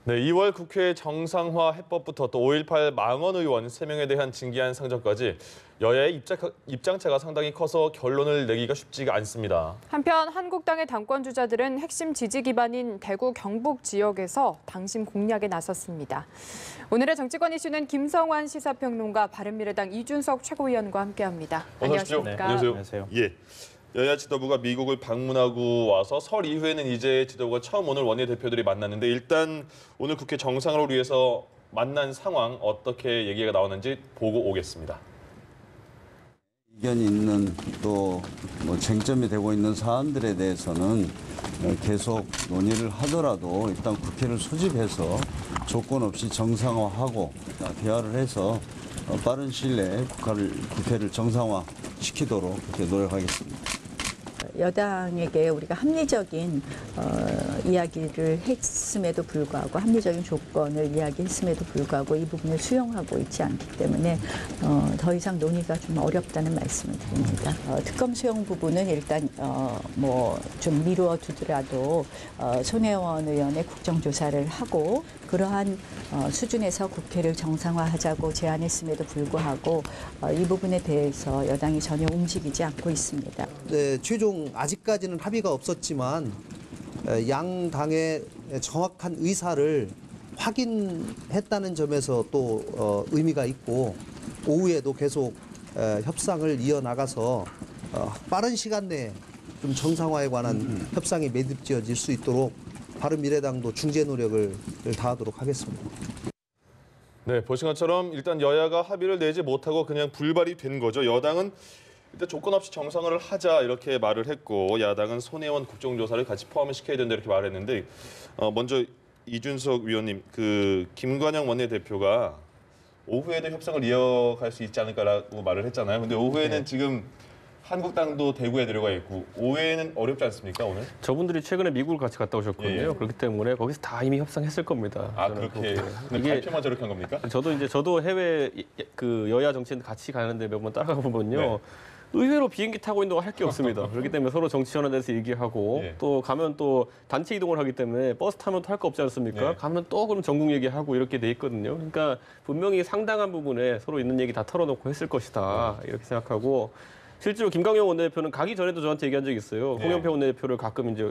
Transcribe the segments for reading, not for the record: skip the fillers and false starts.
네, 2월 국회 정상화 해법부터 또 5.18 망언 의원 3명에 대한 징계안 상정까지 여야의 입장차가 상당히 커서 결론을 내기가 쉽지가 않습니다. 한편 한국당의 당권 주자들은 핵심 지지 기반인 대구 경북 지역에서 당심 공략에 나섰습니다. 오늘의 정치권 이슈는 김성환 시사평론가, 바른미래당 이준석 최고위원과 함께합니다. 어서 오십시오. 안녕하십니까? 네, 안녕하세요. 예. 여야 지도부가 미국을 방문하고 와서 설 이후에는 이제 지도부가 처음 오늘 원내대표들이 만났는데 일단 오늘 국회 정상화를 위해서 만난 상황 어떻게 얘기가 나오는지 보고 오겠습니다. 의견이 있는 또 뭐 쟁점이 되고 있는 사안들에 대해서는 계속 논의를 하더라도 일단 국회를 소집해서 조건 없이 정상화하고 대화를 해서 빠른 시일 내에 국회를 정상화시키도록 그렇게 노력하겠습니다. 여당에게 우리가 합리적인 이야기를 했음에도 불구하고, 합리적인 조건을 이야기했음에도 불구하고 이 부분을 수용하고 있지 않기 때문에 더 이상 논의가 좀 어렵다는 말씀을 드립니다. 특검 수용 부분은 일단 뭐 좀 미루어 두더라도 손혜원 의원의 국정조사를 하고 그러한 수준에서 국회를 정상화하자고 제안했음에도 불구하고 이 부분에 대해서 여당이 전혀 움직이지 않고 있습니다. 네, 최종 아직까지는 합의가 없었지만 양 당의 정확한 의사를 확인했다는 점에서 또 의미가 있고, 오후에도 계속 협상을 이어나가서 빠른 시간 내에 좀 정상화에 관한 협상이 매듭지어질 수 있도록 바른미래당도 중재 노력을 다하도록 하겠습니다. 네, 보신 것처럼 일단 여야가 합의를 내지 못하고 그냥 불발이 된 거죠. 여당은 일단 조건 없이 정상화를 하자 이렇게 말을 했고, 야당은 손혜원 국정조사를 같이 포함시켜야 된다 이렇게 말했는데, 먼저 이준석 위원님, 김관영 원내대표가 오후에도 협상을 이어갈 수 있지 않을까라고 말을 했잖아요. 근데 오후에는 네. 지금 한국당도 대구에 들어가 있고 오후에는 어렵지 않습니까 오늘? 저분들이 최근에 미국을 같이 갔다 오셨거든요. 예. 그렇기 때문에 거기서 다 이미 협상했을 겁니다. 아, 저는 그렇게 그렇게. 이게 발표만 저렇게 한 겁니까? 저도 해외 여야 정치인 같이 가는데 몇 번 따라가 보면요. 네. 의외로 비행기 타고 있는 동안 할 게 없습니다. 그렇기 때문에 서로 정치 현안에 대해서 얘기하고 예. 또 가면 또 단체 이동을 하기 때문에 버스 타면 또 할 거 없지 않습니까? 네. 가면 또 그럼 전국 얘기하고 이렇게 돼 있거든요. 그러니까 분명히 상당한 부분에 서로 있는 얘기 다 털어놓고 했을 것이다. 이렇게 생각하고, 실제로 김광영 원내대표는 가기 전에도 저한테 얘기한 적이 있어요. 네. 홍영표 원내대표를 가끔 이제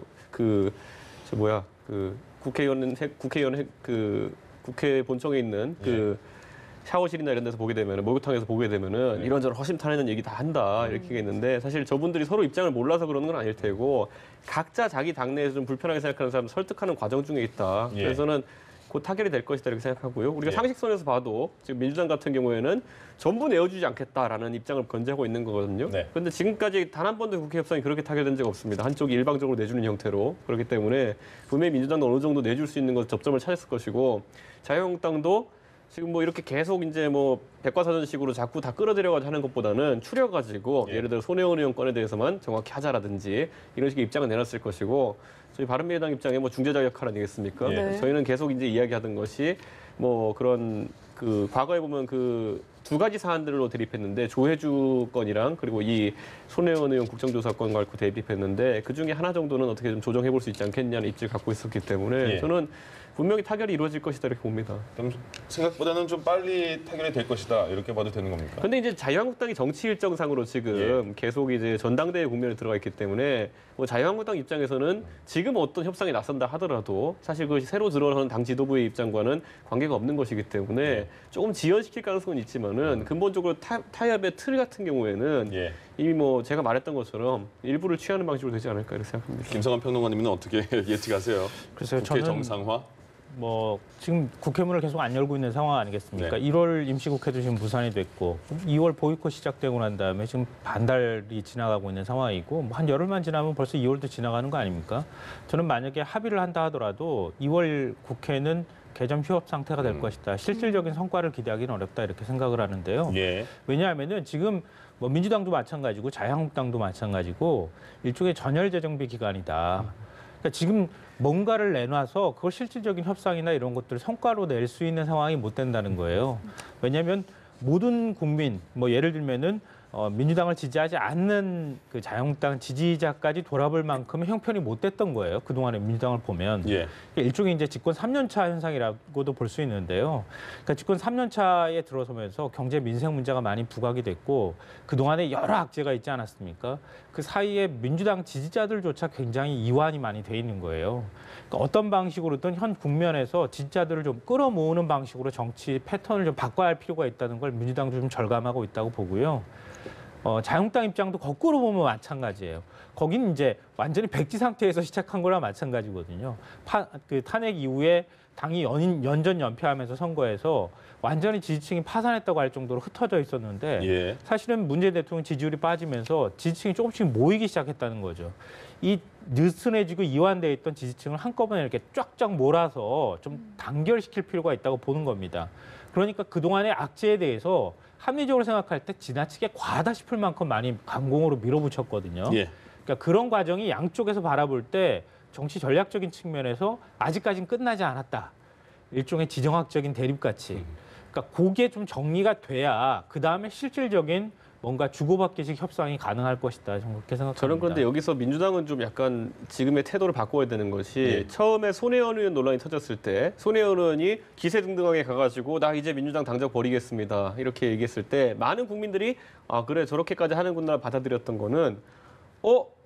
국회 본청에 있는 샤워실이나 이런 데서 보게 되면, 목욕탕에서 보게 되면은 이런저런 허심탄회한 얘기 다 한다 이렇게 했는데, 사실 저분들이 서로 입장을 몰라서 그러는 건 아닐 테고 각자 자기 당내에서 좀 불편하게 생각하는 사람 설득하는 과정 중에 있다. 예. 그래서는 곧 타결이 될 것이다 이렇게 생각하고요. 우리가 예. 상식선에서 봐도 지금 민주당 같은 경우에는 전부 내어주지 않겠다라는 입장을 견지하고 있는 거거든요. 네. 그런데 지금까지 단 한 번도 국회 협상이 그렇게 타결된 적 없습니다. 한쪽이 일방적으로 내주는 형태로. 그렇기 때문에 분명히 민주당도 어느 정도 내줄 수 있는 것 접점을 찾았을 것이고, 자유한국당도 지금 뭐 이렇게 계속 이제 뭐 백과사전식으로 자꾸 다 끌어들여가지고 하는 것보다는 추려가지고 예를 들어 손혜원 의원 건에 대해서만 정확히 하자라든지 이런 식의 입장을 내놨을 것이고, 저희 바른미래당 입장에 뭐 중재자 역할 아니겠습니까? 네. 저희는 계속 이제 이야기하던 것이 뭐 그런 과거에 보면 두 가지 사안들로 대립했는데, 조혜주 건이랑 그리고 이 손혜원 의원 국정조사 건 갖고 대립했는데 그 중에 하나 정도는 어떻게 좀 조정해 볼 수 있지 않겠냐는 입지를 갖고 있었기 때문에 예. 저는 분명히 타결이 이루어질 것이다 이렇게 봅니다. 그럼 생각보다는 좀 빨리 타결이 될 것이다 이렇게 봐도 되는 겁니까? 근데 이제 자유한국당이 정치 일정상으로 지금 계속 이제 전당대회 국면에 들어가 있기 때문에 뭐 자유한국당 입장에서는 지금 어떤 협상에 나선다 하더라도 사실 그것이 새로 들어서는 당 지도부의 입장과는 관계가 없는 것이기 때문에 조금 지연시킬 가능성은 있지만은 근본적으로 타협의 틀 같은 경우에는 예. 이미 뭐 제가 말했던 것처럼 일부를 취하는 방식으로 되지 않을까 이렇게 생각합니다. 김성환 평론가님은 어떻게 예측하세요? 글쎄요, 국회 저는 정상화? 뭐 지금 국회문을 계속 안 열고 있는 상황 아니겠습니까? 네. 1월 임시국회도 지금 무산이 됐고 2월 보이콧 시작되고 난 다음에 지금 반달이 지나가고 있는 상황이고, 뭐 한 열흘만 지나면 벌써 2월도 지나가는 거 아닙니까? 저는 만약에 합의를 한다 하더라도 2월 국회는 개점 휴업 상태가 될 것이다. 실질적인 성과를 기대하기는 어렵다 이렇게 생각을 하는데요. 예. 왜냐하면은 지금 뭐 민주당도 마찬가지고 자유한국당도 마찬가지고 일종의 전열 재정비 기간이다. 그러니까 지금 뭔가를 내놔서 그걸 실질적인 협상이나 이런 것들을 성과로 낼 수 있는 상황이 못 된다는 거예요. 왜냐하면 모든 국민, 뭐 예를 들면은 민주당을 지지하지 않는 그 자유한국당 지지자까지 돌아볼 만큼 형편이 못 됐던 거예요. 그동안의 민주당을 보면. 예. 일종의 이제 집권 3년차 현상이라고도 볼 수 있는데요. 그러니까 집권 3년차에 들어서면서 경제 민생 문제가 많이 부각이 됐고 그동안에 여러 악재가 있지 않았습니까? 그 사이에 민주당 지지자들조차 굉장히 이완이 많이 돼 있는 거예요. 그러니까 어떤 방식으로든 현 국면에서 지지자들을 좀 끌어모으는 방식으로 정치 패턴을 좀 바꿔야 할 필요가 있다는 걸 민주당도 좀 절감하고 있다고 보고요. 자유한국당 입장도 거꾸로 보면 마찬가지예요. 거긴 이제 완전히 백지 상태에서 시작한 거랑 마찬가지거든요. 그 탄핵 이후에 당이 연전 연패하면서 선거에서 완전히 지지층이 파산했다고 할 정도로 흩어져 있었는데 예. 사실은 문재인 대통령 지지율이 빠지면서 지지층이 조금씩 모이기 시작했다는 거죠. 이 느슨해지고 이완돼 있던 지지층을 한꺼번에 이렇게 쫙쫙 몰아서 좀 단결시킬 필요가 있다고 보는 겁니다. 그러니까 그동안의 악재에 대해서 합리적으로 생각할 때 지나치게 과하다 싶을 만큼 많이 강공으로 밀어붙였거든요. 예. 그러니까 그런 과정이 양쪽에서 바라볼 때 정치 전략적인 측면에서 아직까지는 끝나지 않았다. 일종의 지정학적인 대립같이. 그러니까 그게 좀 정리가 돼야 그다음에 실질적인 뭔가 주고받기식 협상이 가능할 것이다. 저는 그렇게 생각합니다. 저는 그런데 여기서 민주당은 좀 약간 지금의 태도를 바꿔야 되는 것이 처음에 손혜원 의원 논란이 터졌을 때 손혜원 의원이 기세등등하게 가가지고 나 이제 민주당 당적 버리겠습니다. 이렇게 얘기했을 때 많은 국민들이 아 그래 저렇게까지 하는구나 받아들였던 거는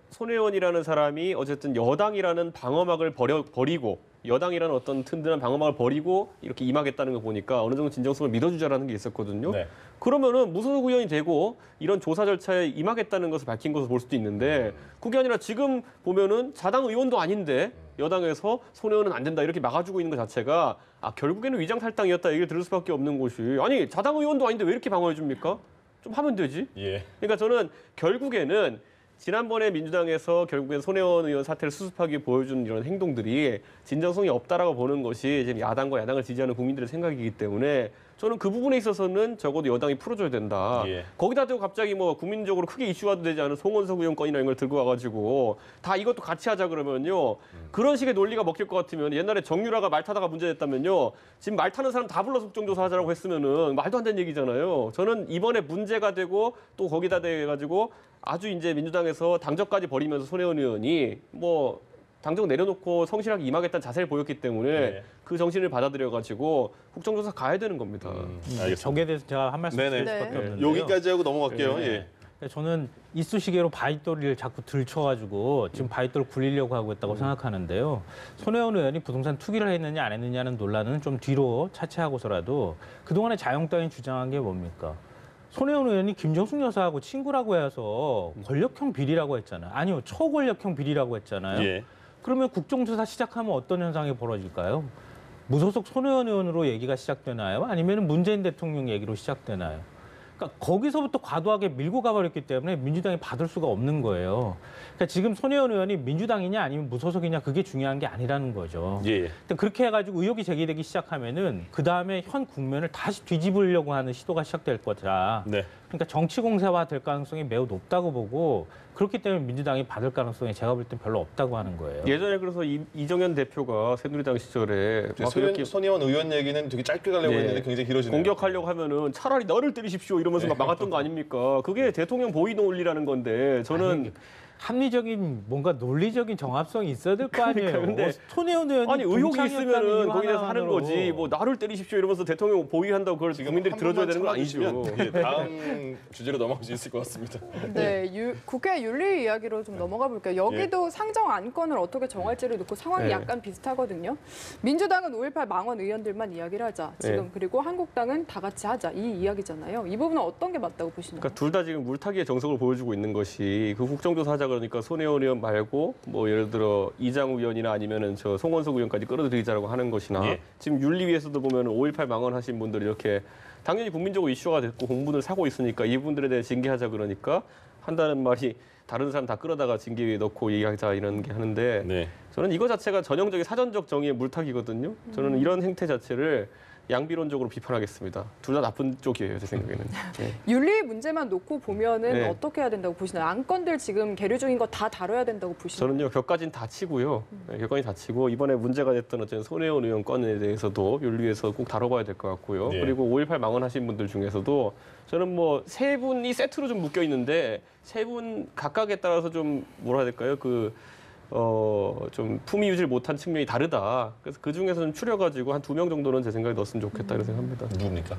손혜원이라는 사람이 어쨌든 여당이라는 방어막을 버리고 여당이라는 어떤 튼튼한 방어막을 버리고 이렇게 임하겠다는 거 보니까 어느 정도 진정성을 믿어주자라는 게 있었거든요. 네. 그러면은 무소속 의원이 되고 이런 조사 절차에 임하겠다는 것을 밝힌 것으로 볼 수도 있는데 그게 아니라 지금 보면은 자당 의원도 아닌데 여당에서 손혜원은 안 된다 이렇게 막아주고 있는 것 자체가 결국에는 위장탈당이었다 얘기를 들을 수밖에 없는 것이 아니 자당 의원도 아닌데 왜 이렇게 방어해 줍니까? 좀 하면 되지. 예. 그러니까 저는 결국에는 지난번에 민주당에서 결국엔 손혜원 의원 사태를 수습하기 위해 보여준 이런 행동들이 진정성이 없다라고 보는 것이 지금 야당과 야당을 지지하는 국민들의 생각이기 때문에 저는 그 부분에 있어서는 적어도 여당이 풀어줘야 된다. 예. 거기다 대고 갑자기 뭐 국민적으로 크게 이슈화도 되지 않은 송원석 의원 건이나 이런 걸 들고 와가지고 다 이것도 같이 하자 그러면요. 그런 식의 논리가 먹힐 것 같으면 옛날에 정유라가 말 타다가 문제됐다면요. 지금 말 타는 사람 다 불러서 국정조사 하자라고 했으면은 말도 안 되는 얘기잖아요. 저는 이번에 문제가 되고 또 거기다 대가지고 아주 이제 민주당에서 당적까지 버리면서 손혜원 의원이 뭐 당적 내려놓고 성실하게 임하겠다는 자세를 보였기 때문에 네. 그 정신을 받아들여가지고 국정조사 가야 되는 겁니다. 알겠습니다. 저기에 대해서 제가 한 말씀 드릴 네네. 수밖에 네. 없는데요. 여기까지 하고 넘어갈게요. 네. 예. 그러니까 저는 이쑤시개로 바윗돌이를 자꾸 들쳐가지고 지금 바윗돌 굴리려고 하고 있다고 생각하는데요. 손혜원 의원이 부동산 투기를 했느냐 안 했느냐는 논란은 좀 뒤로 차치하고서라도 그동안에 자유한국당이 주장한 게 뭡니까? 손혜원 의원이 김정숙 여사하고 친구라고 해서 권력형 비리라고 했잖아요. 아니요, 초권력형 비리라고 했잖아요. 예. 그러면 국정조사 시작하면 어떤 현상이 벌어질까요? 무소속 손혜원 의원으로 얘기가 시작되나요? 아니면 문재인 대통령 얘기로 시작되나요? 그러니까 거기서부터 과도하게 밀고 가버렸기 때문에 민주당이 받을 수가 없는 거예요. 그러니까 지금 손혜원 의원이 민주당이냐 아니면 무소속이냐 그게 중요한 게 아니라는 거죠. 예. 근데 그렇게 해가지고 의혹이 제기되기 시작하면은 그 다음에 현 국면을 다시 뒤집으려고 하는 시도가 시작될 거다. 네. 그러니까 정치 공세화 될 가능성이 매우 높다고 보고 그렇기 때문에 민주당이 받을 가능성이 제가 볼 땐 별로 없다고 하는 거예요. 예전에 그래서 이정현 대표가 새누리당 시절에 막 이렇게 손혜원 의원 얘기는 되게 짧게 가려고 네. 했는데 굉장히 길어지네요. 공격하려고 하면은 차라리 너를 때리십시오 이러면서 막 막았던 거 아닙니까? 그게 대통령 보위 논리라는 건데 저는 아니, 합리적인 뭔가 논리적인 정합성이 있어야 될 거 아니에요. 그러니까 근데 손혜원 의원이 아니 의혹이 동창이었다는 있으면은 이유 거기에 대해서 하는 하나만으로. 거지 뭐 나를 때리십시오 이러면서 대통령 보위한다고 그걸 국민들이 한 들어줘야 번만 되는 건 아니죠. 참아주시면, 예, 다음 주제로 넘어갈 수 있을 것 같습니다. 네, 국회 윤리 이야기로 좀 넘어가 볼게요. 여기도 상정 안건을 어떻게 정할지를 놓고 상황이 네. 약간 비슷하거든요. 민주당은 5.18 망원 의원들만 이야기를 하자. 지금 네. 그리고 한국당은 다 같이 하자. 이 이야기잖아요. 이 부분은 어떤 게 맞다고 보시나요? 그러니까 둘 다 지금 물타기의 정석을 보여주고 있는 것이 그 국정조사 하자 그러니까 손혜원 의원 말고 뭐 예를 들어 이장우 의원이나 아니면은 저 송원석 의원까지 끌어들이자라고 하는 것이나 예. 지금 윤리위에서도 보면은 5.18 망언 하신 분들이 이렇게 당연히 국민적으로 이슈가 됐고 공분을 사고 있으니까 이분들에 대해 징계하자 그러니까 한다는 말이 다른 사람 다 끌어다가 징계위에 넣고 얘기하자 이런 게 하는데 네. 저는 이거 자체가 전형적인 사전적 정의의 물타기거든요. 저는 이런 행태 자체를 양비론적으로 비판하겠습니다. 둘 다 나쁜 쪽이에요, 제 생각에는. 네. 윤리 문제만 놓고 보면은 네. 어떻게 해야 된다고 보시나요? 안건들 지금 계류 중인 거 다 다뤄야 된다고 보시나요? 저는요, 격까지는 다 치고요. 네, 격까지 다 치고 이번에 문제가 됐던 어쨌든 손혜원 의원 건에 대해서도 윤리위에서 꼭 다뤄봐야 될 것 같고요. 예. 그리고 5.18 망언하신 분들 중에서도 저는 뭐 세 분이 세트로 좀 묶여 있는데 세 분 각각에 따라서 좀 뭐라 해야 될까요? 좀 품위 유지를 못한 측면이 다르다. 그래서 그 중에서 좀 추려가지고 한 2명 정도는 제 생각에 넣었으면 좋겠다 이런 생각합니다. 누굽니까?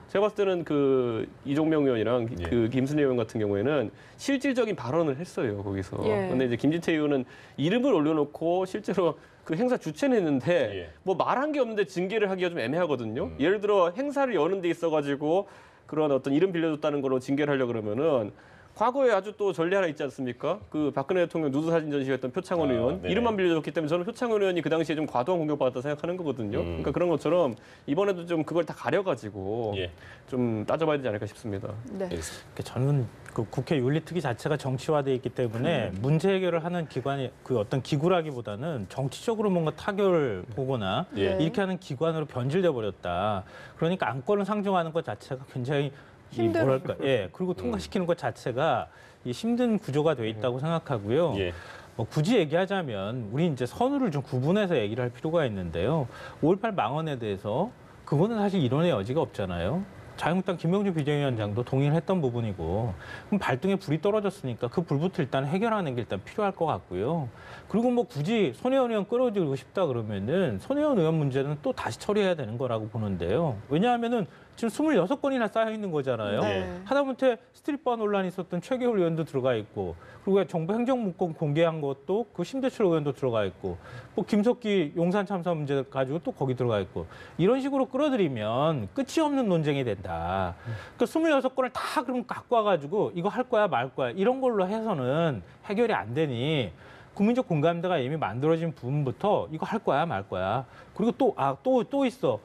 제가 봤을 때는 그 이종명 의원이랑 예. 그 김순애 의원 같은 경우에는 실질적인 발언을 했어요, 거기서. 예. 근데 이제 김진태 의원은 이름을 올려놓고 실제로 그 행사 주최는 했는데 예. 뭐 말한 게 없는데 징계를 하기가 좀 애매하거든요. 예를 들어 행사를 여는 데 있어가지고 그런 어떤 이름 빌려줬다는 걸로 징계를 하려고 그러면은 과거에 아주 또 전례 하나 있지 않습니까? 그 박근혜 대통령 누드 사진 전시했던 표창원 의원 네네. 이름만 빌려줬기 때문에 저는 표창원 의원이 그 당시에 좀 과도한 공격받았다 생각하는 거거든요. 그러니까 그런 것처럼 이번에도 좀 그걸 다 가려가지고 예. 좀 따져봐야 되지 않을까 싶습니다. 네. 그러니까 저는 그 국회 윤리특위 자체가 정치화돼 있기 때문에 문제 해결을 하는 기관이 그 어떤 기구라기보다는 정치적으로 뭔가 타결을 보거나 예. 이렇게 하는 기관으로 변질돼 버렸다. 그러니까 안건을 상정하는 것 자체가 굉장히 뭐랄까, 예, 그리고 통과시키는 것 자체가 이 힘든 구조가 돼 있다고 생각하고요. 예. 뭐 굳이 얘기하자면 우리 이제 선후를 좀 구분해서 얘기를 할 필요가 있는데요. 5.18 망언에 대해서 그거는 사실 이론의 여지가 없잖아요. 자유한국당 김명주 비대위원장도 동의를 했던 부분이고 그럼 발등에 불이 떨어졌으니까 그 불부터 일단 해결하는 게 일단 필요할 것 같고요. 그리고 뭐 굳이 손혜원 의원 끌어들이고 싶다 그러면은 손혜원 의원 문제는 또 다시 처리해야 되는 거라고 보는데요. 왜냐하면은 지금 26건이나 쌓여 있는 거잖아요. 네. 하다못해 스트릿바 논란이 있었던 최계울 의원도 들어가 있고 그리고 정부 행정문건 공개한 것도 그 심대철 의원도 들어가 있고 뭐 김석기 용산 참사 문제 가지고 또 거기 들어가 있고 이런 식으로 끌어들이면 끝이 없는 논쟁이 된다. 그러니까 26건을 다 그럼 갖고 와가지고 이거 할 거야 말 거야 이런 걸로 해서는 해결이 안 되니 국민적 공감대가 이미 만들어진 부분부터 이거 할 거야 말 거야. 그리고 또 있어.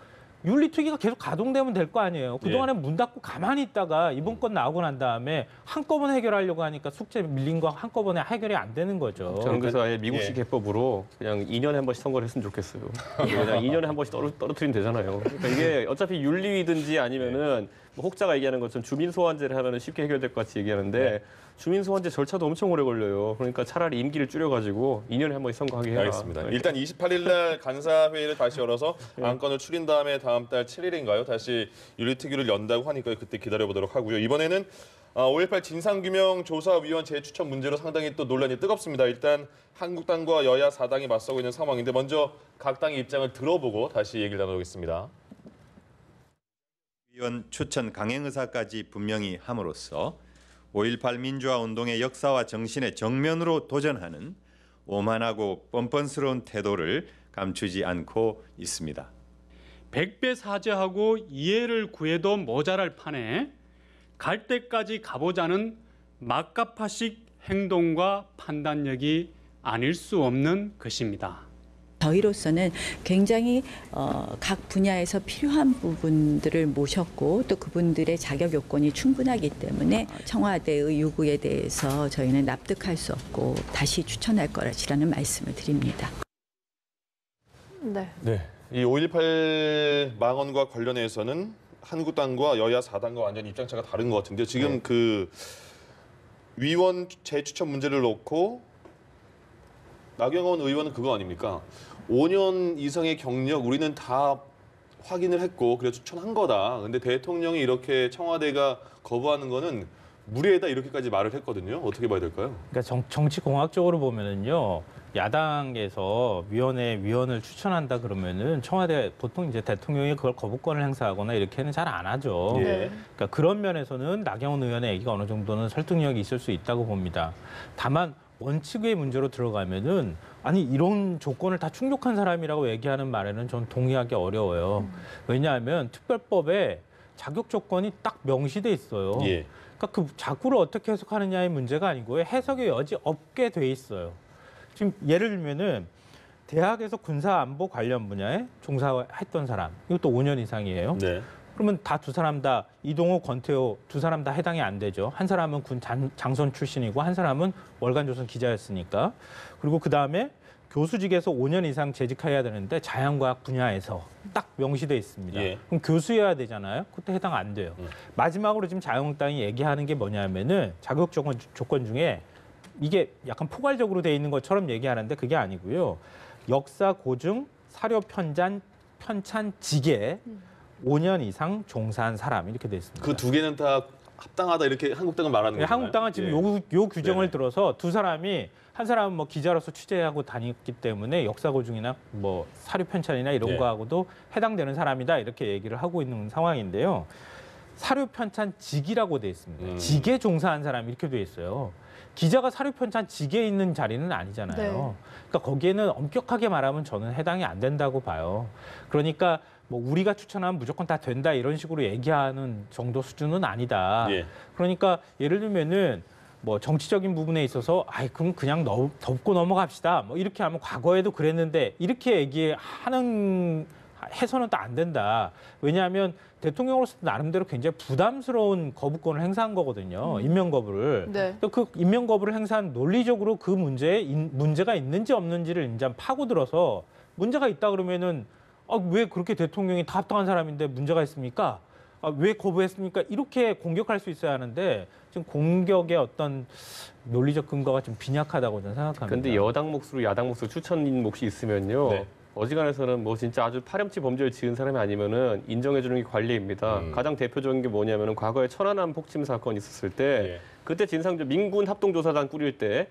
윤리특위가 계속 가동되면 될 거 아니에요. 그동안에 문 닫고 가만히 있다가 이번 건 나오고 난 다음에 한꺼번에 해결하려고 하니까 숙제 밀린 거 한꺼번에 해결이 안 되는 거죠. 저는 그래서 아예 미국식 예. 해법으로 그냥 2년에 한 번씩 선거를 했으면 좋겠어요. 그냥 2년에 한 번씩 떨어뜨리면 되잖아요. 그러니까 이게 어차피 윤리위든지 아니면은 뭐 혹자가 얘기하는 것처럼 주민소환제를 하면은 쉽게 해결될 것 같이 얘기하는데 주민소환제 절차도 엄청 오래 걸려요. 그러니까 차라리 임기를 줄여가지고 2년에 한 번씩 선거하게 해라. 알겠습니다. 일단 28일 날 간사회의를 다시 열어서 안건을 추린 다음에 다음 달 7일인가요? 다시 윤리특위를 연다고 하니까 그때 기다려보도록 하고요. 이번에는 5.18 진상규명조사위원 재추천 문제로 상당히 또 논란이 뜨겁습니다. 일단 한국당과 여야 4당이 맞서고 있는 상황인데 먼저 각 당의 입장을 들어보고 다시 얘기를 나누겠습니다. 위원 추천 강행 의사까지 분명히 함으로써 5.18 민주화 운동의 역사와 정신에 정면으로 도전하는 오만하고 뻔뻔스러운 태도를 감추지 않고 있습니다. 100배 사죄하고 이해를 구해도 모자랄 판에 갈 때까지 가보자는 막가파식 행동과 판단력이 아닐 수 없는 것입니다. 저희로서는 굉장히 각 분야에서 필요한 부분들을 모셨고 또 그분들의 자격 요건이 충분하기 때문에 청와대의 요구에 대해서 저희는 납득할 수 없고 다시 추천할 것이라는 말씀을 드립니다. 네. 네, 이 5.18 망언과 관련해서는 한국당과 여야 4당과 완전히 입장차가 다른 것 같은데요. 지금 그 위원 재추천 문제를 놓고 나경원 의원은 그거 아닙니까? 5년 이상의 경력 우리는 다 확인을 했고 그래서 추천한 거다. 근데 대통령이 이렇게 청와대가 거부하는 거는 무례하다 이렇게까지 말을 했거든요. 어떻게 봐야 될까요? 그러니까 정치 공학적으로 보면은요. 야당에서 위원을 추천한다 그러면은 청와대 보통 이제 대통령이 그걸 거부권을 행사하거나 이렇게는 잘 안 하죠. 예. 그러니까 그런 면에서는 나경원 의원의 얘기가 어느 정도는 설득력이 있을 수 있다고 봅니다. 다만 원칙의 문제로 들어가면은 아니 이런 조건을 다 충족한 사람이라고 얘기하는 말에는 전 동의하기 어려워요. 왜냐하면 특별법에 자격 조건이 딱 명시돼 있어요. 예. 그러니까 그 자구를 어떻게 해석하느냐의 문제가 아니고 해석의 여지 없게 돼 있어요. 지금 예를 들면은 대학에서 군사안보 관련 분야에 종사했던 사람, 이것도 5년 이상이에요. 네. 그러면 다 두 사람 다 이동호, 권태호 두 사람 다 해당이 안 되죠. 한 사람은 군 장선 출신이고 한 사람은 월간조선 기자였으니까. 그리고 그다음에 교수직에서 5년 이상 재직해야 되는데 자연과학 분야에서 딱 명시돼 있습니다. 예. 그럼 교수여야 되잖아요. 그때 해당 안 돼요. 마지막으로 지금 자유한국당이 얘기하는 게 뭐냐면은 자격 조건 중에 이게 약간 포괄적으로 돼 있는 것처럼 얘기하는데 그게 아니고요. 역사 고증 사료 편찬 직에 5년 이상 종사한 사람 이렇게 돼 있습니다. 그 두 개는 다 합당하다 이렇게 한국당은 말하는 네, 거잖아요. 한국당은 지금 예. 요 규정을 네네. 들어서 두 사람이 한 사람은 뭐 기자로서 취재하고 다녔기 때문에 역사 고증이나 뭐 사료 편찬이나 이런 예. 거하고도 해당되는 사람이다 이렇게 얘기를 하고 있는 상황인데요. 사료 편찬 직이라고 돼 있습니다. 직에 종사한 사람 이렇게 돼 있어요. 기자가 사료 편찬 직에 있는 자리는 아니잖아요. 네. 그러니까 거기에는 엄격하게 말하면 저는 해당이 안 된다고 봐요. 그러니까 뭐 우리가 추천하면 무조건 다 된다 이런 식으로 얘기하는 정도 수준은 아니다. 예. 그러니까 예를 들면은 뭐 정치적인 부분에 있어서 그럼 그냥 덮고 넘어갑시다. 뭐 이렇게 하면 과거에도 그랬는데 이렇게 얘기하는 해서는 또 안 된다. 왜냐하면 대통령으로서 나름대로 굉장히 부담스러운 거부권을 행사한 거거든요. 임명 거부를. 네. 또 그 임명 거부를 행사한 논리적으로 그 문제가 있는지 없는지를 이제 파고들어서 문제가 있다 그러면은 왜 그렇게 대통령이 다 합당한 사람인데 문제가 있습니까? 왜 거부했습니까? 이렇게 공격할 수 있어야 하는데 지금 공격의 어떤 논리적 근거가 좀 빈약하다고 저는 생각합니다. 그런데 여당 몫으로 야당 몫으로 추천인 몫이 있으면요. 네. 어지간해서는 뭐 진짜 아주 파렴치 범죄를 지은 사람이 아니면은 인정해주는 게 관례입니다. 가장 대표적인 게 뭐냐면은 과거에 천안함 폭침 사건이 있었을 때 예. 그때 진상조 민군 합동조사단 꾸릴 때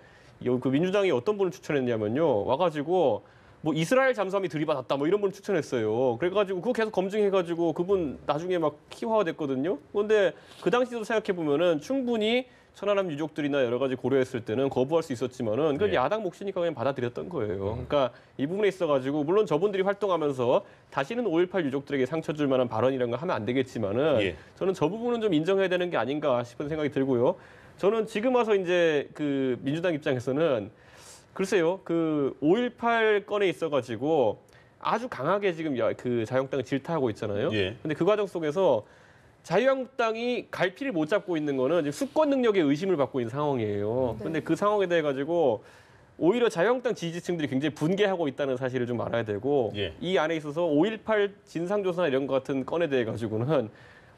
그 민주당이 어떤 분을 추천했냐면요. 와가지고 뭐 이스라엘 잠수함이 들이받았다 뭐 이런 분을 추천했어요. 그래가지고 그거 계속 검증해가지고 그분 나중에 막 희화화됐거든요. 그런데 그 당시도 생각해 보면은 충분히 천안함 유족들이나 여러 가지 고려했을 때는 거부할 수 있었지만은 그건 네. 야당 몫이니까 그냥 받아들였던 거예요. 그러니까 이 부분에 있어가지고 물론 저분들이 활동하면서 다시는 5.18 유족들에게 상처 줄 만한 발언이라는 거 하면 안 되겠지만은 예. 저는 저 부분은 좀 인정해야 되는 게 아닌가 싶은 생각이 들고요. 저는 지금 와서 이제 그 민주당 입장에서는 글쎄요, 그 5.18 건에 있어가지고 아주 강하게 지금 그 자유한국당을 질타하고 있잖아요. 예. 근데 그 과정 속에서 자유한국당이 갈피를 못 잡고 있는 거는 지금 수권 능력에 의심을 받고 있는 상황이에요. 근데 그 상황에 대해 가지고 오히려 자유한국당 지지층들이 굉장히 분개하고 있다는 사실을 좀 알아야 되고 예. 이 안에 있어서 5.18 진상조사나 이런 것 같은 건에 대해 가지고는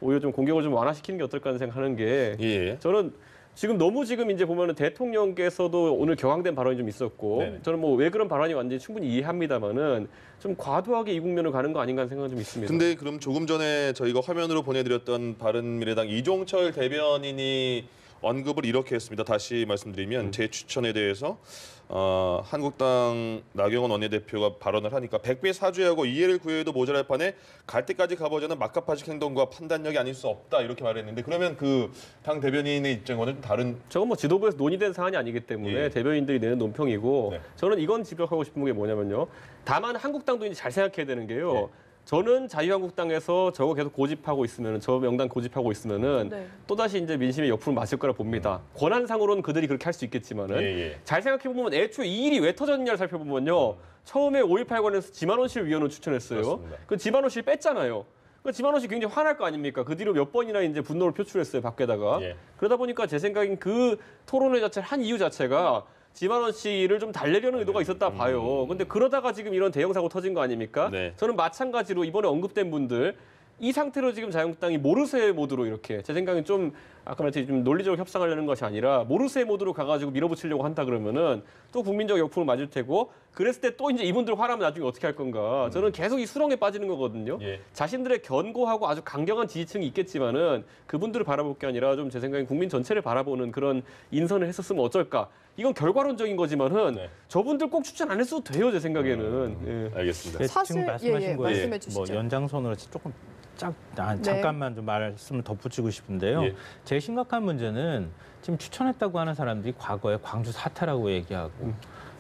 오히려 좀 공격을 좀 완화시키는 게 어떨까 하는 생각하는 게 예. 저는 지금 이제 보면은 대통령께서도 오늘 격앙된 발언이 좀 있었고 네네. 저는 뭐 왜 그런 발언이 왔는지 충분히 이해합니다만은 좀 과도하게 이 국면을 가는 거 아닌가 하는 생각은 좀 있습니다. 근데 그럼 조금 전에 저희가 화면으로 보내드렸던 바른미래당 이종철 대변인이 언급을 이렇게 했습니다. 다시 말씀드리면 제 추천에 대해서 한국당 나경원 원내대표가 발언을 하니까 100배 사죄하고 이해를 구해도 모자랄 판에 갈 때까지 가보자는 막가파식 행동과 판단력이 아닐 수 없다 이렇게 말했는데 그러면 그 당 대변인의 입장과는 좀 다른 저건 뭐 지도부에서 논의된 사안이 아니기 때문에 예. 대변인들이 내는 논평이고 네. 저는 이건 지적하고 싶은 게 뭐냐면요. 다만 한국당도 이제 잘 생각해야 되는 게요. 네. 저는 자유한국당에서 저거 계속 고집하고 있으면은 저 명단 고집하고 있으면은 네. 또다시 이제 민심의 역풍을 맞을 거라 봅니다. 권한상으로는 그들이 그렇게 할 수 있겠지만은 예. 잘 생각해 보면 애초에 이 일이 왜 터졌느냐를 살펴보면요. 처음에 5.18 관련해서 지만원 실 위원을 추천했어요. 그렇습니다. 그 지만원 실 뺐잖아요. 그 지만원 씨 굉장히 화날 거 아닙니까? 그 뒤로 몇 번이나 이제 분노를 표출했어요, 밖에다가. 예. 그러다 보니까 제 생각엔 그 토론회 자체를 한 이유 자체가 지만원 씨를 좀 달래려는 의도가 있었다 봐요. 근데 그러다가 지금 이런 대형 사고 터진 거 아닙니까? 네. 저는 마찬가지로 이번에 언급된 분들 이 상태로 지금 자유한국당이 모르쇠 모드로 이렇게 제 생각엔 좀 아까 말했듯이 좀 논리적으로 협상하려는 것이 아니라 모르쇠 모드로 가가지고 밀어붙이려고 한다 그러면은 또 국민적 역풍을 맞을 테고 그랬을 때 또 이제 이분들 화나면 나중에 어떻게 할 건가? 저는 계속 이 수렁에 빠지는 거거든요. 예. 자신들의 견고하고 아주 강경한 지지층이 있겠지만은 그분들을 바라볼 게 아니라 좀 제 생각엔 국민 전체를 바라보는 그런 인선을 했었으면 어쩔까? 이건 결과론적인 거지만은 네. 저분들 꼭 추천 안 했어도 돼요, 제 생각에는. 예. 알겠습니다. 네, 사실- 지금 말씀하신 예, 거에 말씀해 주시죠. 뭐 연장선으로 조금 네. 잠깐만 좀 말씀을 덧붙이고 싶은데요. 예. 제일 심각한 문제는 지금 추천했다고 하는 사람들이 과거에 광주 사태라고 얘기하고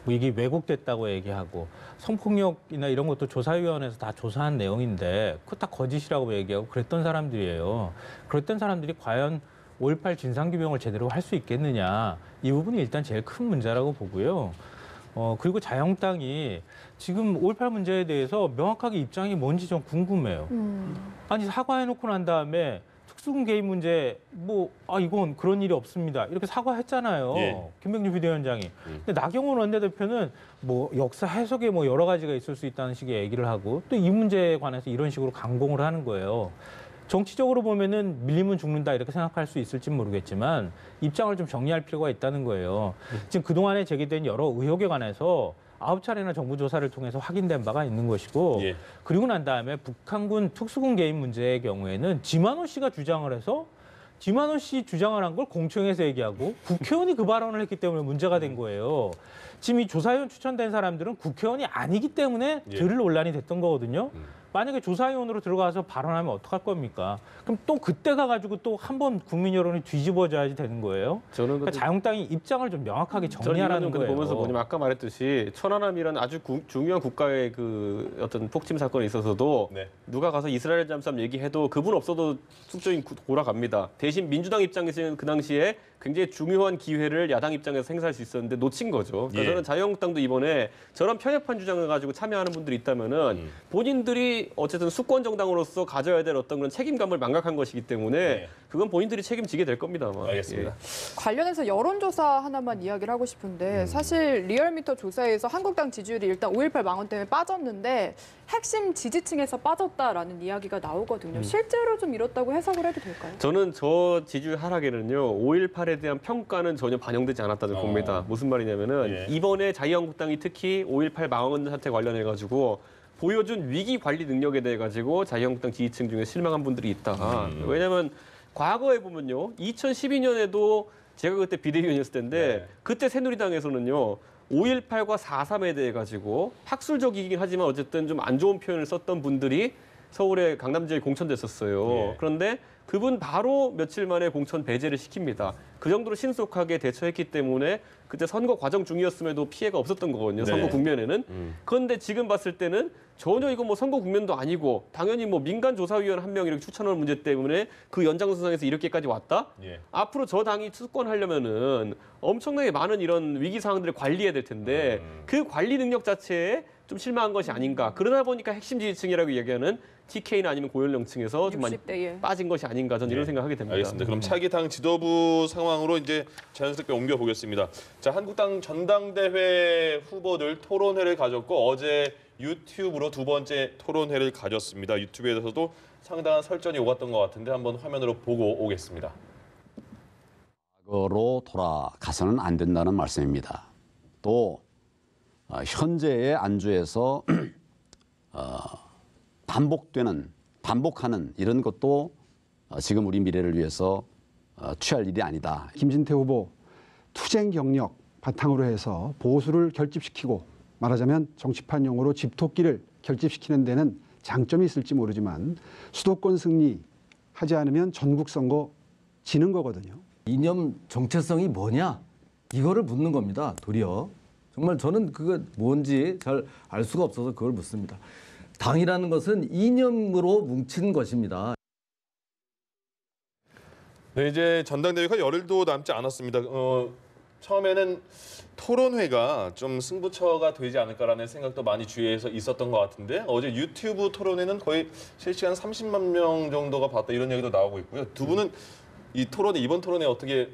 뭐 이게 왜곡됐다고 얘기하고 성폭력이나 이런 것도 조사위원회에서 다 조사한 내용인데 그거 다 거짓이라고 얘기하고 그랬던 사람들이에요. 그랬던 사람들이 과연 5.18 진상규명을 제대로 할 수 있겠느냐. 이 부분이 일단 제일 큰 문제라고 보고요. 그리고 자유한국당이 지금 5.18 문제에 대해서 명확하게 입장이 뭔지 좀 궁금해요. 아니 사과해놓고 난 다음에 특수군 개입 문제 이건 그런 일이 없습니다. 이렇게 사과했잖아요. 예. 김병준 비대위원장이. 근데 나경원 원내대표는 역사 해석에 여러 가지가 있을 수 있다는 식의 얘기를 하고 또 이 문제에 관해서 이런 식으로 강공을 하는 거예요. 정치적으로 보면은 밀리면 죽는다 이렇게 생각할 수 있을지 모르겠지만 입장을 좀 정리할 필요가 있다는 거예요. 지금 그동안에 제기된 여러 의혹에 관해서 9차례나 정부 조사를 통해서 확인된 바가 있는 것이고 예. 그리고 난 다음에 북한군 특수군 개입 문제의 경우에는 지만호 씨가 주장을 해서 지만호 씨 주장을 한 걸 공청회에서 얘기하고 국회의원이 그 발언을 했기 때문에 문제가 된 거예요. 지금 이 조사위원 추천된 사람들은 국회의원이 아니기 때문에 덜 논란이 됐던 거거든요. 만약에 조사위원으로 들어가서 발언하면 어떡할 겁니까? 그럼 또 그때 가가지고 또 한 번 국민 여론이 뒤집어져야지 되는 거예요. 저는 그러니까 자유한국당이 입장을 좀 명확하게 저는 정리하라는 이거는 거예요. 보면서 뭐냐면 아까 말했듯이 천안함이라는 아주 중요한 국가의 그 어떤 폭침 사건에 있어서도 네. 누가 가서 이스라엘 잠수함 얘기해도 그분 없어도 숙적인 돌아갑니다. 대신 민주당 입장에서는 그 당시에 굉장히 중요한 기회를 야당 입장에서 행사할 수 있었는데 놓친 거죠. 그러니까 예. 저는 자유한국당도 이번에 저런 편협한 주장을 가지고 참여하는 분들이 있다면은 본인들이 어쨌든 수권 정당으로서 가져야 될 어떤 그런 책임감을 망각한 것이기 때문에 네. 그건 본인들이 책임지게 될 겁니다. 아마. 알겠습니다. 관련해서 여론조사 하나만 이야기를 하고 싶은데 사실 리얼미터 조사에서 한국당 지지율이 일단 5.18 망언 때문에 빠졌는데 핵심 지지층에서 빠졌다라는 이야기가 나오거든요. 실제로 좀 이렇다고 해석을 해도 될까요? 저는 저 지지율 하락에는요 5.18에 대한 평가는 전혀 반영되지 않았다고 봅니다. 무슨 말이냐면은 예. 이번에 자유한국당이 특히 5.18 망언 사태 관련해 가지고 보여준 위기 관리 능력에 대해 가지고 자유한국당 지지층 중에 실망한 분들이 있다. 왜냐하면 과거에 보면요 2012년에도 제가 그때 비대위원이었을 텐데 그때 새누리당에서는요 5.18과 4.3에 대해 가지고 학술적이긴 하지만 어쨌든 좀 안 좋은 표현을 썼던 분들이 서울의 강남지역에 공천됐었어요. 예. 그런데 그분 바로 며칠 만에 공천 배제를 시킵니다. 그 정도로 신속하게 대처했기 때문에 그때 선거 과정 중이었음에도 피해가 없었던 거거든요. 네. 선거 국면에는. 그런데 지금 봤을 때는 전혀 이거 선거 국면도 아니고 당연히 민간 조사위원 한 명 이렇게 추천하는 문제 때문에 그 연장선상에서 이렇게까지 왔다? 예. 앞으로 저 당이 수권하려면은 엄청나게 많은 이런 위기 상황들을 관리해야 될 텐데 그 관리 능력 자체에 좀 실망한 것이 아닌가. 그러다 보니까 핵심 지지층이라고 얘기하는 TK나 아니면 고연령층에서 좀 많이 60대에. 빠진 것이 아닌가 저는 이런 생각하게 됩니다. 알겠습니다. 그럼 차기 당 지도부 상황으로 이제 자연스럽게 옮겨 보겠습니다. 자, 한국당 전당대회 후보들 토론회를 가졌고 어제 유튜브로 두 번째 토론회를 가졌습니다. 유튜브에서도 상당한 설전이 오갔던 것 같은데 한번 화면으로 보고 오겠습니다. 과거로 돌아가서는 안 된다는 말씀입니다. 또 현재의 안주에서 반복하는 이런 것도 지금 우리 미래를 위해서 취할 일이 아니다. 김진태 후보 투쟁 경력 바탕으로 해서 보수를 결집시키고 말하자면 정치판 용어로 집토끼를 결집시키는 데는 장점이 있을지 모르지만 수도권 승리하지 않으면 전국 선거 지는 거거든요. 이념 정체성이 뭐냐? 이거를 묻는 겁니다. 도리어. 정말 저는 그거 뭔지 잘 알 수가 없어서 그걸 묻습니다. 당이라는 것은 이념으로 뭉친 것입니다. 네, 이제 전당대회가 열흘도 남지 않았습니다. 처음에는 토론회가 좀 승부처가 되지 않을까라는 생각도 많이 주위에서 있었던 것 같은데 어제 유튜브 토론회는 거의 실시간 30만 명 정도가 봤다 이런 얘기도 나오고 있고요. 두 분은 이 토론회 이번 토론회 어떻게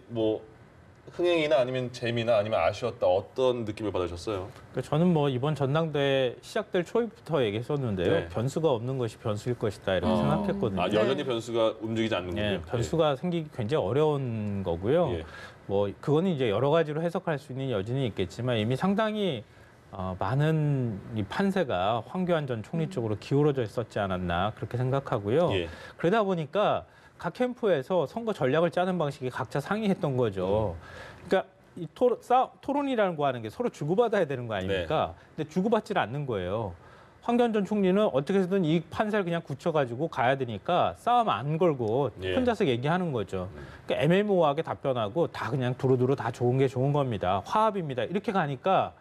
흥행이나 아니면 재미나 아니면 아쉬웠다 어떤 느낌을 받으셨어요? 저는 이번 전당대회 시작될 초부터 얘기했었는데요. 네. 변수가 없는 것이 변수일 것이다 이렇게 생각했거든요. 아, 여전히 변수가 움직이지 않는군요. 예, 변수가 생기기 굉장히 어려운 거고요. 예. 그거는 이제 여러 가지로 해석할 수 있는 여지는 있겠지만 이미 상당히 많은 이 판세가 황교안 전 총리 쪽으로 기울어져 있었지 않았나 그렇게 생각하고요. 예. 그러다 보니까 각 캠프에서 선거 전략을 짜는 방식이 각자 상의했던 거죠. 그러니까 이 토론이라는 거 하는 게 서로 주고받아야 되는 거 아닙니까? 근데 주고받지를 않는 거예요. 황교안 전 총리는 어떻게 해서든 이 판세를 그냥 굳혀가지고 가야 되니까 싸움 안 걸고 혼자서 얘기하는 거죠. 그러니까 애매모호하게 답변하고 다 그냥 두루두루 다 좋은 게 좋은 겁니다. 화합입니다. 이렇게 가니까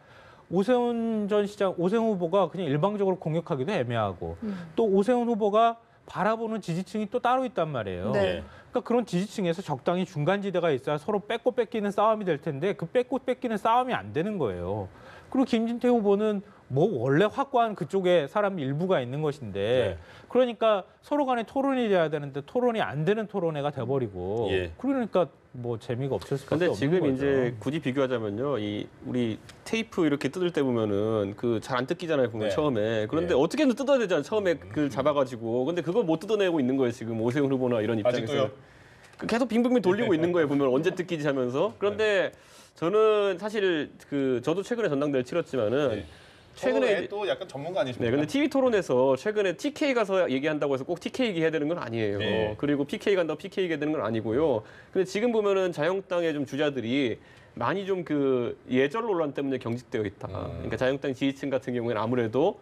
오세훈 후보가 그냥 일방적으로 공격하기도 애매하고 또 오세훈 후보가 바라보는 지지층이 또 따로 있단 말이에요. 네. 그러니까 그런 지지층에서 적당히 중간지대가 있어야 서로 뺏고 뺏기는 싸움이 될 텐데 그 뺏고 뺏기는 싸움이 안 되는 거예요. 그리고 김진태 후보는 뭐 원래 확고한 그쪽에 사람 일부가 있는 것인데 네. 그러니까 서로 간에 토론이 돼야 되는데 토론이 안 되는 토론회가 돼버리고 예. 그러니까 뭐 재미가 없을 수밖에 근데 없는 지금 거죠. 이제 굳이 비교하자면요, 이 우리 테이프 이렇게 뜯을 때 보면은 그 잘 안 뜯기잖아요, 보면 네. 처음에. 그런데 예. 어떻게든 뜯어야 되잖아요, 처음에 그 잡아가지고. 근데 그걸 못 뜯어내고 있는 거예요, 지금 오세훈 후보나 이런 입장에서. 아직도요? 계속 빙빙빙 돌리고 있는 거예요, 보면 언제 뜯기지 하면서. 그런데 저는 사실 그 저도 최근에 전당대회를 치렀지만은. 네. 최근에 최근에 또 약간 전문가 아니십니까? 네, 근데 TV 토론에서 최근에 TK 가서 얘기한다고 해서 꼭 TK 얘기해야 되는 건 아니에요. 네. 그리고 PK 간다고 PK 얘기해야 되는 건 아니고요. 근데 지금 보면은 자유한국당의 좀 주자들이 많이 좀 그 예절 논란 때문에 경직되어 있다. 그러니까 자유한국당 지지층 같은 경우에는 아무래도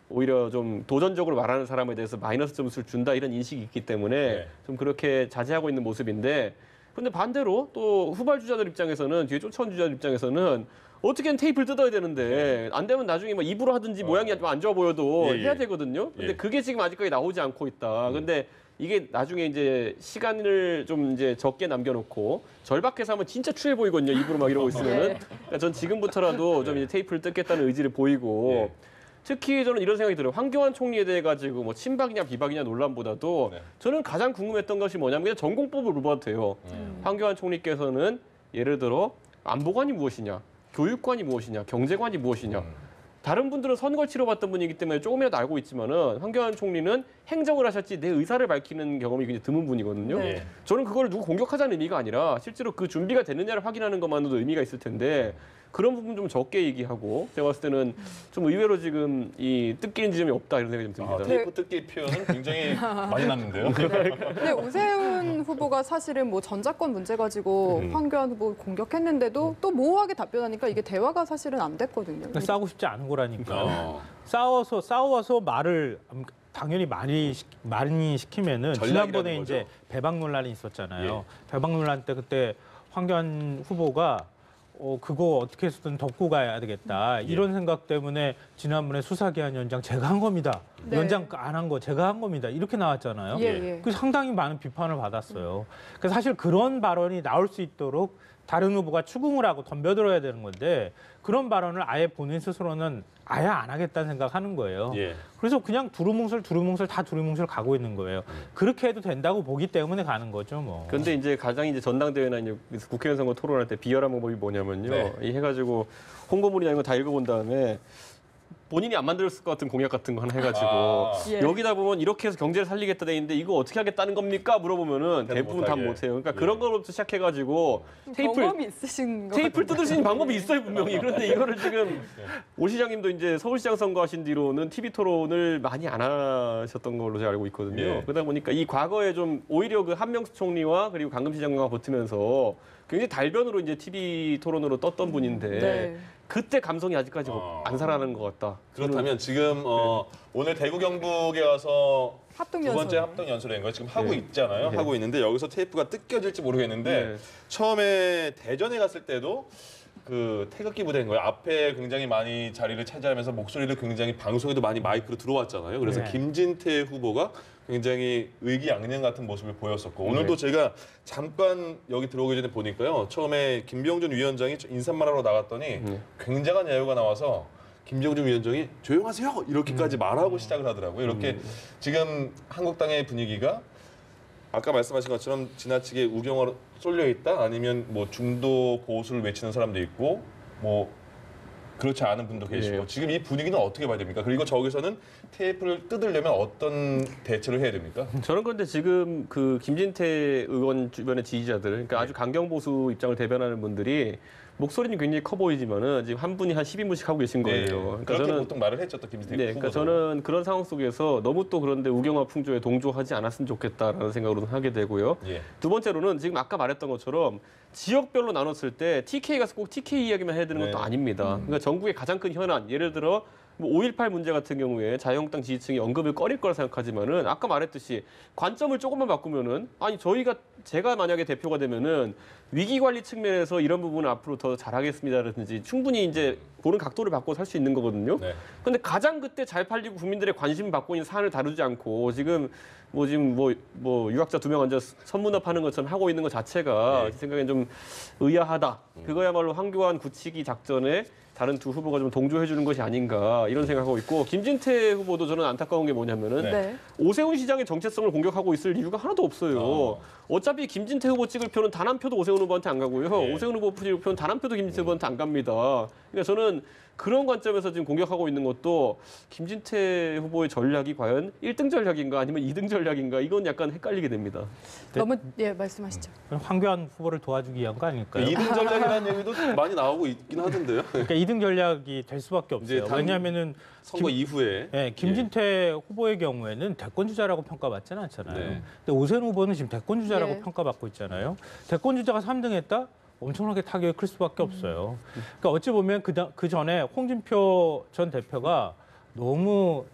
오히려 좀 도전적으로 말하는 사람에 대해서 마이너스 점수를 준다 이런 인식이 있기 때문에 네. 좀 그렇게 자제하고 있는 모습인데, 근데 반대로 또 후발 주자들 입장에서는, 뒤에 쫓아온 주자들 입장에서는 어떻게든 테이프를 뜯어야 되는데 안 되면 나중에 뭐 입으로 하든지 모양이 좀 안 좋아 보여도 예, 예. 해야 되거든요. 근데 예. 그게 지금 아직까지 나오지 않고 있다. 근데 이게 나중에 이제 시간을 좀 이제 적게 남겨놓고 절박해서 하면 진짜 추해 보이거든요. 입으로 막 이러고 있으면은. 그러니까 전 지금부터라도 좀 이제 테이프를 뜯겠다는 의지를 보이고. 특히 저는 이런 생각이 들어요. 황교안 총리에 대해 가지고 뭐 친박이냐 비박이냐 논란보다도 네. 저는 가장 궁금했던 것이 뭐냐면 그냥 전공법을 물어봐도 돼요. 황교안 총리께서는 예를 들어 안보관이 무엇이냐, 교육관이 무엇이냐, 경제관이 무엇이냐. 다른 분들은 선거를 치러봤던 분이기 때문에 조금이라도 알고 있지만은 황교안 총리는 행정을 하셨지 내 의사를 밝히는 경험이 굉장히 드문 분이거든요. 네. 저는 그걸 누구 공격하자는 의미가 아니라 실제로 그 준비가 됐느냐를 확인하는 것만으로도 의미가 있을 텐데 그런 부분 좀 적게 얘기하고, 제가 봤을 때는 좀 의외로 지금 이 뜯기는 지점이 없다 이런 생각이 좀 듭니다. 테이프 뜯기 표현은 굉장히 많이 났는데요. 근데 오세훈 후보가 사실은 뭐 전자권 문제 가지고 황교안 후보 공격했는데도 또 모호하게 답변하니까 이게 대화가 사실은 안 됐거든요. 그러니까 싸우고 싶지 않은 거라니까. 어. 싸워서 말을 당연히 많이 시키면은 전략이라는 지난번에 거죠? 이제 배방 논란이 있었잖아요. 예. 배방 논란 때 그때 황교안 후보가 그거 어떻게 해서든 덮고 가야 되겠다. 이런 생각 때문에 지난번에 수사기한 연장 제가 한 겁니다. 네. 연장 안 한 거 제가 한 겁니다. 이렇게 나왔잖아요. 예, 예. 그 상당히 많은 비판을 받았어요. 그래서 사실 그런 발언이 나올 수 있도록 다른 후보가 추궁을 하고 덤벼들어야 되는 건데 그런 발언을 아예 본인 스스로는 아예 안 하겠다는 생각하는 거예요. 예. 그래서 그냥 두루뭉술 다 두루뭉술 가고 있는 거예요. 그렇게 해도 된다고 보기 때문에 가는 거죠, 뭐. 근데 이제 가장 이제 전당대회나 이제 국회의원 선거 토론할 때 비열한 방법이 뭐냐면요. 네. 이 해가지고 홍보물이나 이런 거 다 읽어본 다음에 본인이 안 만들었을 것 같은 공약 같은 거 하나 해가지고 예. 여기다 보면 이렇게 해서 경제를 살리겠다 돼 있는데 이거 어떻게 하겠다는 겁니까? 물어보면은 대부분 다 못하게. 못해요. 그러니까 예. 그런 거부터 시작해가지고 경험이 있으신 거 테이프를 뜯을 수 있는 방법이 있어요, 분명히. 그런데 이거를 지금 오 시장님도 이제 서울시장 선거하신 뒤로는 TV 토론을 많이 안 하셨던 걸로 제가 알고 있거든요. 예. 그러다 보니까 이 과거에 좀 오히려 그 한명수 총리와 그리고 강금시 장관과 붙으면서 굉장히 달변으로 이제 TV 토론으로 떴던 분인데 네. 그때 감성이 아직까지 안 살아나는 것 같다. 그렇다면 지금 오늘 대구 경북에 와서 합동 두 번째 연설. 합동 연설인 거예요. 지금 하고 네. 있잖아요. 네. 하고 있는데 여기서 테이프가 뜯겨질지 모르겠는데 네. 처음에 대전에 갔을 때도 그 태극기 부대인 거예요. 앞에 굉장히 많이 자리를 차지하면서 목소리를 굉장히 방송에도 많이 마이크로 들어왔잖아요. 그래서 네. 김진태 후보가 굉장히 의기양양 같은 모습을 보였었고 오늘도 제가 잠깐 여기 들어오기 전에 보니까요. 처음에 김병준 위원장이 인사말하러 나갔더니 굉장한 야유가 나와서 김병준 위원장이 조용하세요 이렇게까지 말하고 시작을 하더라고요. 이렇게 지금 한국당의 분위기가 아까 말씀하신 것처럼 지나치게 우경화로 쏠려 있다 아니면 뭐 중도 보수를 외치는 사람도 있고 뭐 그렇지 않은 분도 계시고 예. 지금 이 분위기는 어떻게 봐야 됩니까? 그리고 저기서는 테이프를 뜯으려면 어떤 대처를 해야 됩니까? 저는 그런데 지금 그 김진태 의원 주변의 지지자들, 그러니까 아주 강경 보수 입장을 대변하는 분들이 목소리는 굉장히 커 보이지만은 지금 한 분이 한 10인분씩 하고 계신 거예요. 그러니까 그렇게 저는 보통 말을 했죠, 또 김진태 네, 후보도. 그러니까 저는 그런 상황 속에서 너무 또 그런데 우경화 풍조에 동조하지 않았으면 좋겠다라는 생각으로는 하게 되고요. 예. 두 번째로는 지금 아까 말했던 것처럼 지역별로 나눴을 때 TK 가서 꼭 TK 이야기만 해야 되는 것도 네. 아닙니다. 그러니까 전국의 가장 큰 현안, 예를 들어 뭐 5.18 문제 같은 경우에 자유한국당 지지층이 언급을 꺼릴 거라 생각하지만은 아까 말했듯이 관점을 조금만 바꾸면은 아니 제가 만약에 대표가 되면은 위기 관리 측면에서 이런 부분을 앞으로 더 잘하겠습니다라든지 충분히 이제 보는 각도를 바꿔서 할 수 있는 거거든요. 네. 근데 가장 그때 잘 팔리고 국민들의 관심을 받고 있는 사안을 다루지 않고 지금 뭐 유학자 2명 앉아 선문업하는 것처럼 하고 있는 것 자체가 제 생각엔 좀 의아하다. 그거야말로 황교안 굳히기 작전에 다른 두 후보가 좀 동조해 주는 것이 아닌가 이런 생각하고 있고 김진태 후보도 저는 안타까운 게 뭐냐면은 네. 오세훈 시장의 정체성을 공격하고 있을 이유가 하나도 없어요. 어차피 김진태 후보 찍을 표는 단 한 표도 오세훈 후보한테 안 가고요. 오세훈 후보 찍을 표는 단 한 표도 김진태 후보한테 안 갑니다. 그러니까 저는 그런 관점에서 지금 공격하고 있는 것도 김진태 후보의 전략이 과연 1등 전략인가 아니면 2등 전략인가 이건 약간 헷갈리게 됩니다. 너무 말씀하시죠. 황교안 후보를 도와주기 위한 거 아닐까요? 2등 전략이라는 얘기도 많이 나오고 있긴 하던데요. 그러니까 2등 전략이 될 수밖에 없어요. 왜냐하면은 선거 이후에 김진태 후보의 경우에는 대권 주자라고 평가받지는 않잖아요. 네. 근데 오세훈 후보는 지금 대권 주자라고 네. 평가받고 있잖아요. 대권 주자가 3등했다? 엄청나게 타격이 클 수밖에 없어요. 그러니까 어찌 보면 그 전에 홍준표 전 대표가 너무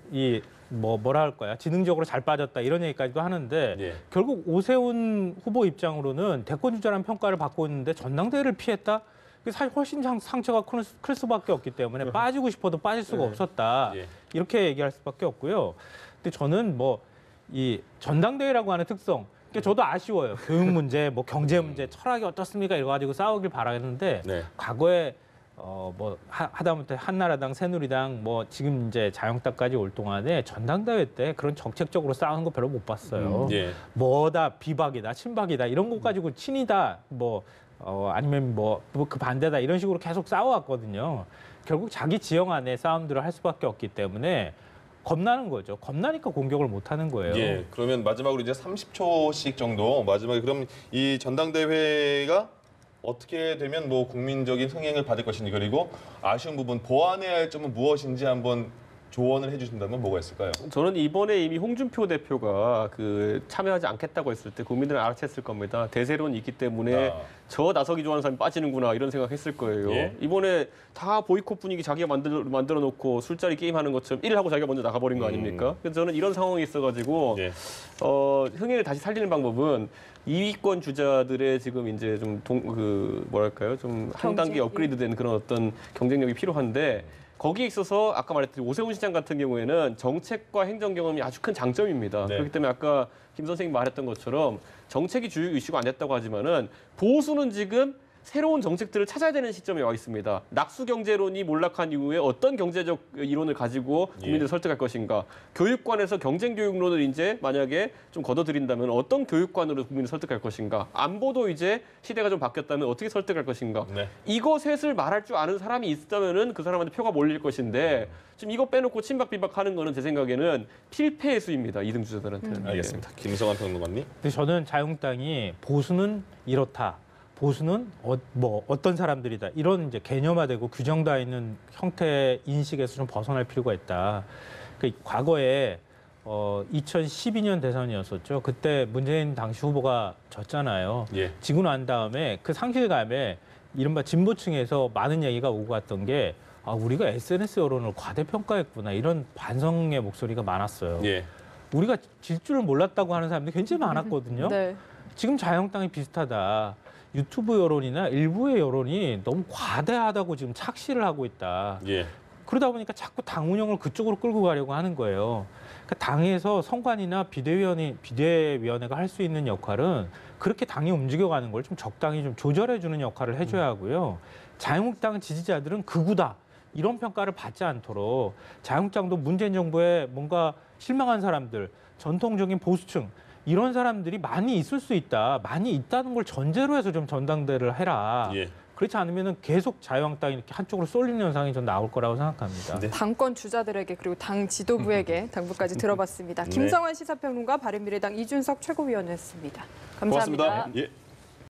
뭐라 할까요? 지능적으로 잘 빠졌다 이런 얘기까지도 하는데 결국 오세훈 후보 입장으로는 대권 주자라는 평가를 받고 있는데 전당대회를 피했다? 사실 훨씬 상처가 클 수밖에 없기 때문에 빠지고 싶어도 빠질 수가 없었다. 이렇게 얘기할 수밖에 없고요. 근데 저는 이 전당대회라고 하는 특성, 그러니까 저도 아쉬워요. 교육 문제, 경제 문제, 철학이 어떻습니까? 이거 가지고 싸우길 바라겠는데 과거에 하다못해 한나라당, 새누리당, 지금 이제 자유한국당까지 올 동안에 전당대회 때 그런 정책적으로 싸우는 거 별로 못 봤어요. 뭐다 비박이다, 친박이다 이런 거 가지고 친이다, 아니면 그 반대다 이런 식으로 계속 싸워왔거든요. 결국 자기 지형 안에 싸움들을 할 수밖에 없기 때문에. 겁나는 거죠. 겁나니까 공격을 못 하는 거예요. 예, 그러면 마지막으로 이제 30초씩 정도 마지막에 그럼 이 전당대회가 어떻게 되면 국민적인 흥행을 받을 것인지 그리고 아쉬운 부분 보완해야 할 점은 무엇인지 한번 조언을 해주신다면 뭐가 있을까요? 저는 이번에 이미 홍준표 대표가 참여하지 않겠다고 했을 때 국민들은 알아챘을 겁니다. 대세론이 있기 때문에 저 나서기 좋아하는 사람이 빠지는구나 이런 생각했을 거예요. 이번에 다 보이콧 분위기 자기가 만들어 놓고 술자리 게임하는 것처럼 1을 하고 자기가 먼저 나가버린 거 아닙니까? 그래서 저는 이런 상황이 있어가지고 흥행을 다시 살리는 방법은 2위권 주자들의 지금 이제 좀 한 단계 업그레이드된 그런 어떤 경쟁력이 필요한데. 거기에 있어서 아까 말했듯이 오세훈 시장 같은 경우에는 정책과 행정 경험이 아주 큰 장점입니다. 그렇기 때문에 아까 김 선생님 말했던 것처럼 정책이 주요 이슈가 안 됐다고 하지만은 보수는 지금 새로운 정책들을 찾아야 되는 시점에 와 있습니다. 낙수 경제론이 몰락한 이후에 어떤 경제적 이론을 가지고 국민들을 설득할 것인가. 교육관에서 경쟁 교육론을 이제 만약에 좀 걷어들인다면 어떤 교육관으로 국민을 설득할 것인가. 안보도 이제 시대가 좀 바뀌었다면 어떻게 설득할 것인가. 이거 셋을 말할 줄 아는 사람이 있다면은 그 사람한테 표가 몰릴 것인데 지금 이거 빼놓고 친박 비박하는 거는 제 생각에는 필패의 수입니다. 2등 주자들한테는. 알겠습니다. 김성환 평론가님. 근데 저는 자유한국당이 보수는 이렇다. 보수는 어떤 사람들이다. 이런 이제 개념화되고 규정되어 있는 형태 인식에서 좀 벗어날 필요가 있다. 과거에 2012년 대선이었었죠. 그때 문재인 당시 후보가 졌잖아요. 지고 난 다음에 그 상실감에 이른바 진보층에서 많은 얘기가 오고 갔던 게 우리가 SNS 여론을 과대평가했구나. 이런 반성의 목소리가 많았어요. 우리가 질 줄을 몰랐다고 하는 사람들이 굉장히 많았거든요. 지금 자유한국당이 비슷하다. 유튜브 여론이나 일부의 여론이 너무 과대하다고 지금 착시를 하고 있다. 그러다 보니까 자꾸 당 운영을 그쪽으로 끌고 가려고 하는 거예요. 그러니까 당에서 선관위나 비대위원회가 할 수 있는 역할은 그렇게 당이 움직여가는 걸 좀 적당히 좀 조절해주는 역할을 해줘야 하고요. 자유한국당 지지자들은 극우다. 이런 평가를 받지 않도록 자유한국당도 문재인 정부에 뭔가 실망한 사람들, 전통적인 보수층, 이런 사람들이 많이 있을 수 있다. 많이 있다는 걸 전제로 해서 좀 전당대회를 해라. 그렇지 않으면 계속 자유한국당이 이렇게 한쪽으로 쏠리는 현상이 좀 나올 거라고 생각합니다. 당권 주자들에게 그리고 당 지도부에게 당부까지 들어봤습니다. 김성환 시사평론가, 바른미래당 이준석 최고위원이었습니다. 감사합니다. 고맙습니다.